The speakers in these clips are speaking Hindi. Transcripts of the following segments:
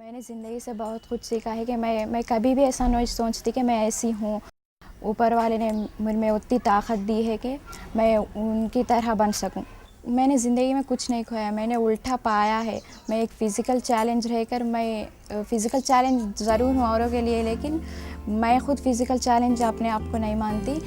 मैंने ज़िंदगी से बहुत कुछ सीखा है कि मैं कभी भी ऐसा नहीं सोचती कि मैं ऐसी हूँ। ऊपर वाले ने मुझ में उतनी ताकत दी है कि मैं उनकी तरह बन सकूँ। मैंने ज़िंदगी में कुछ नहीं खोया, मैंने उल्टा पाया है। मैं एक फ़िज़िकल चैलेंज रहकर मैं फ़िज़िकल चैलेंज ज़रूर हूँ औरों के लिए, लेकिन मैं खुद फ़िज़िकल चैलेंज अपने आप को नहीं मानती।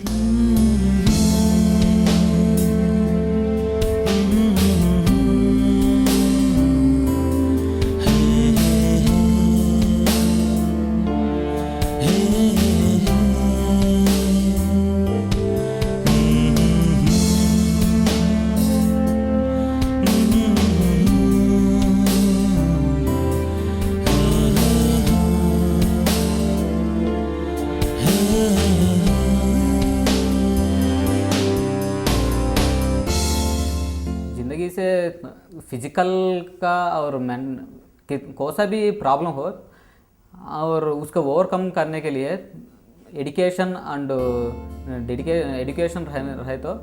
ज़िंदगी से फिजिकल का और कौन सा भी प्रॉब्लम हो और उसको ओवरकम करने के लिए एजुकेशन एंड एजुकेशन रहे तो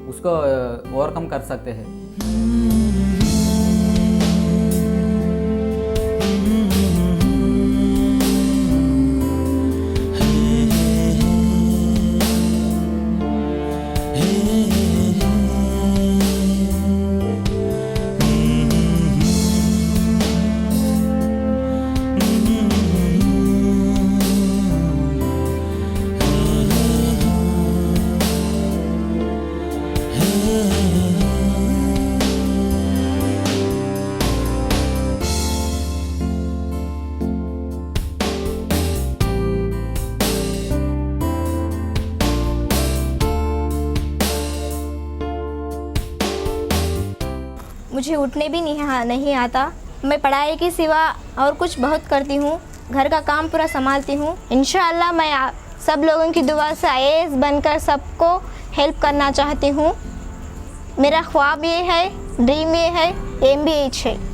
उसको ओवरकम कर सकते हैं। मुझे उठने भी नहीं आता। मैं पढ़ाई के सिवा और कुछ बहुत करती हूँ, घर का काम पूरा संभालती हूँ। इंशाअल्लाह मैं सब लोगों की दुआ से आईएएस बनकर सबको हेल्प करना चाहती हूँ। मेरा ख्वाब ये है, ड्रीम ये है, एम भी यही है।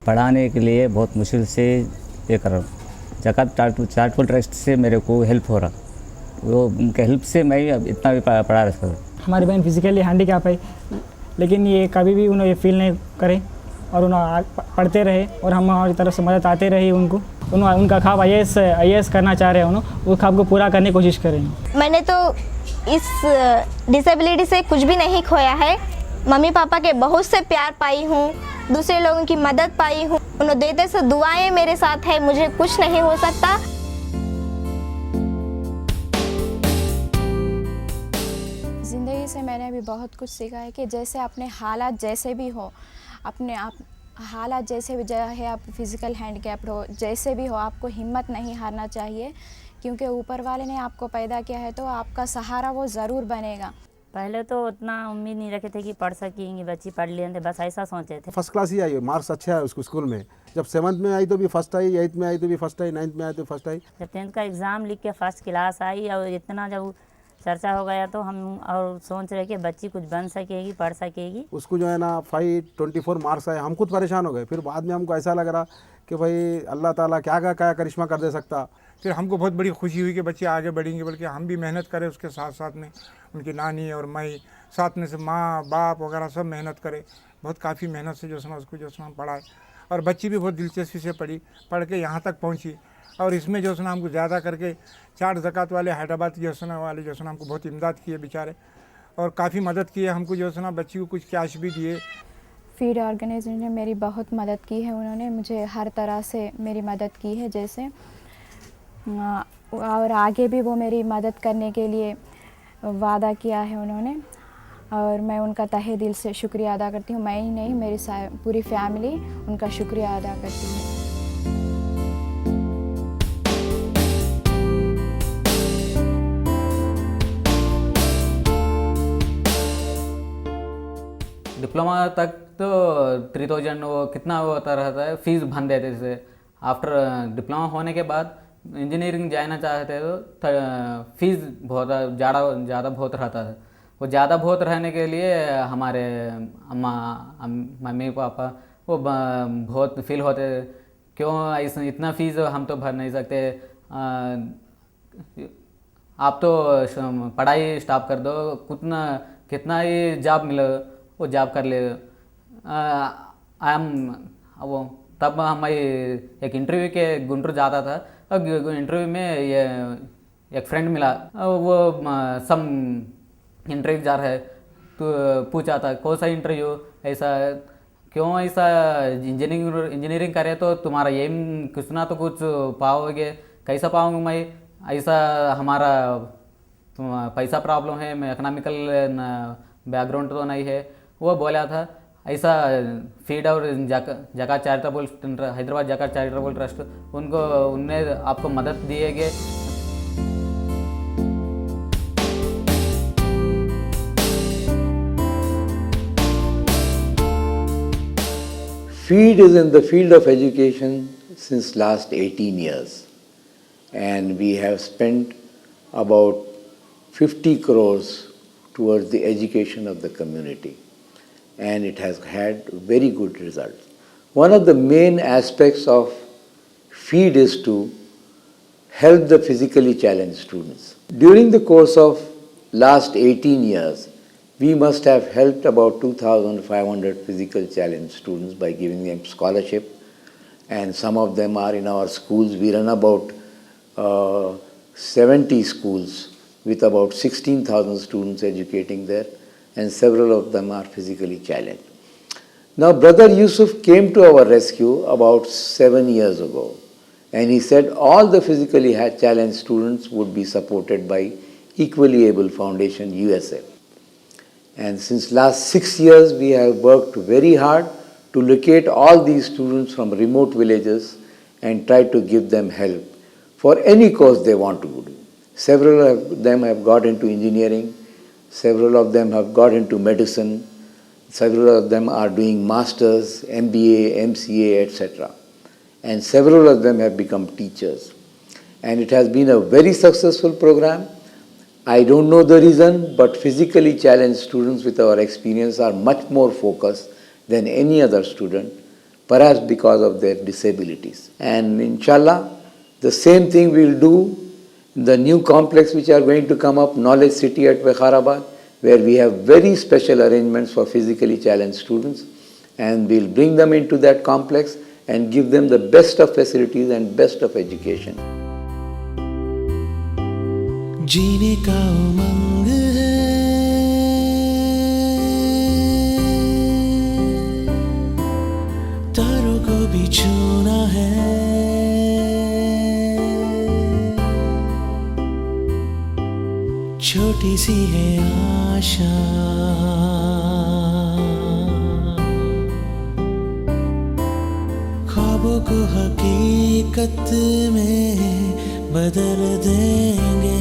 पढ़ाने के लिए बहुत मुश्किल से ये कर रहा हूँ। ज़कात चारिटेबल ट्रस्ट से मेरे को हेल्प हो रहा, वो उनके हेल्प से मैं अब इतना भी पढ़ा रहा था। हमारी बहन फिजिकली हैंडीकैप है, लेकिन ये कभी भी उन्हें ये फील नहीं करे और उन्हें पढ़ते रहे और हम हमारी तरफ से मदद आते रही उनको। उनका ख्वाब आईएएस करना चाह रहे हैं, उन्होंने वो ख्वाब को पूरा करने की कोशिश करेंगे। मैंने तो इस डिसेबिलिटी से कुछ भी नहीं खोया है। मम्मी पापा के बहुत से प्यार पाई हूँ, दूसरे लोगों की मदद पाई हूँ। उन्होंने देते से दुआएं मेरे साथ है, मुझे कुछ नहीं हो सकता। ज़िंदगी से मैंने अभी बहुत कुछ सीखा है कि जैसे अपने हालात जैसे भी हो, अपने आप हालात जैसे भी चाहे आप फिज़िकल हैंडीकैप्ड हो, जैसे भी हो, आपको हिम्मत नहीं हारना चाहिए, क्योंकि ऊपर वाले ने आपको पैदा किया है तो आपका सहारा वो ज़रूर बनेगा। पहले तो उतना उम्मीद नहीं रखे थे कि पढ़ सकेंगी बच्ची, पढ़ लेंगे, बस ऐसा सोचे थे। फर्स्ट क्लास ही आई, मार्क्स अच्छा है उसको स्कूल में। जब 7th में आई तो भी फर्स्ट आई, 8th में आई तो भी फर्स्ट आई, 9th में आई तो फर्स्ट आई। जब 10th का एग्ज़ाम लिख के फर्स्ट क्लास आई और इतना जब चर्चा हो गया तो हम और सोच रहे कि बच्ची कुछ बन सकेगी, पढ़ सकेगी। उसको जो है ना 524 मार्क्स आए, हम खुद परेशान हो गए। फिर बाद में हमको ऐसा लग रहा कि भाई अल्लाह ताला क्या करिश्मा कर दे सकता। फिर हमको बहुत बड़ी खुशी हुई कि बच्चे आगे बढ़ेंगे, बल्कि हम भी मेहनत करें उसके साथ साथ में। उनकी नानी और मैं साथ में से माँ बाप वगैरह सब मेहनत करे, बहुत काफ़ी मेहनत से जो है उसको जो है पढ़ाए। और बच्ची भी बहुत दिलचस्पी से पढ़ के यहाँ तक पहुँची। और इसमें जो है हमको ज़्यादा करके 4 ज़कात वाले हैदराबाद जो है वाले जो है हमको बहुत इमदाद किए बेचारे, और काफ़ी मदद की है हमको। जो है बच्ची को कुछ कैश भी दिए। फीड ऑर्गेनाइजेशन ने मेरी बहुत मदद की है, उन्होंने मुझे हर तरह से मेरी मदद की है जैसे, और आगे भी वो मेरी मदद करने के लिए वादा किया है उन्होंने, और मैं उनका तहे दिल से शुक्रिया अदा करती हूँ। मैं ही नहीं, मेरी पूरी फैमिली उनका शुक्रिया अदा करती है। डिप्लोमा तक तो 3000 वो कितना होता रहता है, फीस भर देते थे। आफ्टर डिप्लोमा होने के बाद इंजीनियरिंग जाना चाहते तो फीस बहुत ज़्यादा बहुत रहता था। वो ज़्यादा बहुत रहने के लिए हमारे मम्मी पापा वो बहुत फील होते, क्यों ऐसा इतना फीस हम तो भर नहीं सकते, आप तो पढ़ाई स्टॉप कर दो, कितना ही जॉब मिले वो जॉब कर ले। वो तब हम एक इंटरव्यू के गुंटूर जाता था, इंटरव्यू में ये एक फ्रेंड मिला, वो सम इंटरव्यू जा रहा है तो पूछा था कौन सा इंटरव्यू, ऐसा क्यों ऐसा इंजीनियरिंग करे तो तुम्हारा एम कुछ ना तो कुछ पाओगे, कैसा पाऊँगा मैं, ऐसा हमारा पैसा प्रॉब्लम है, मैं इकोनॉमिकल बैकग्राउंड तो नहीं है। वो बोला था ऐसा फीड और जकात चैरिटेबल हैदराबाद जकात चैरिटेबल ट्रस्ट उनने आपको मदद दिएगे। FEED is in the field of education since last 18 years, and we have spent about 50 crores towards the education of the community, and it has had very good results. One of the main aspects of FEED is to help the physically challenged students. During the course of last 18 years, we must have helped about 2,500 physical challenged students by giving them scholarship, and some of them are in our schools. We run about 70 schools with about 16,000 students educating there, and several of them are physically challenged. Now, Brother Yusuf came to our rescue about 7 years ago, and he said all the physically challenged students would be supported by Equally Able Foundation USA. And since last 6 years, we have worked very hard to locate all these students from remote villages and try to give them help for any course they want to do. Several of them have got into engineering, several of them have got into medicine, several of them are doing masters, MBA, MCA, etc. And several of them have become teachers. And it has been a very successful program. I don't know the reason, but physically challenged students with our experience are much more focused than any other student, perhaps because of their disabilities. And inshallah, the same thing we'll do in the new complex which are going to come up, Knowledge City at Vikarabad, where we have very special arrangements for physically challenged students, and we'll bring them into that complex and give them the best of facilities and best of education. जीने का उमंग है, तारों को भी छूना है, छोटी सी है आशा, ख्वाबों को हकीकत में बदल देंगे।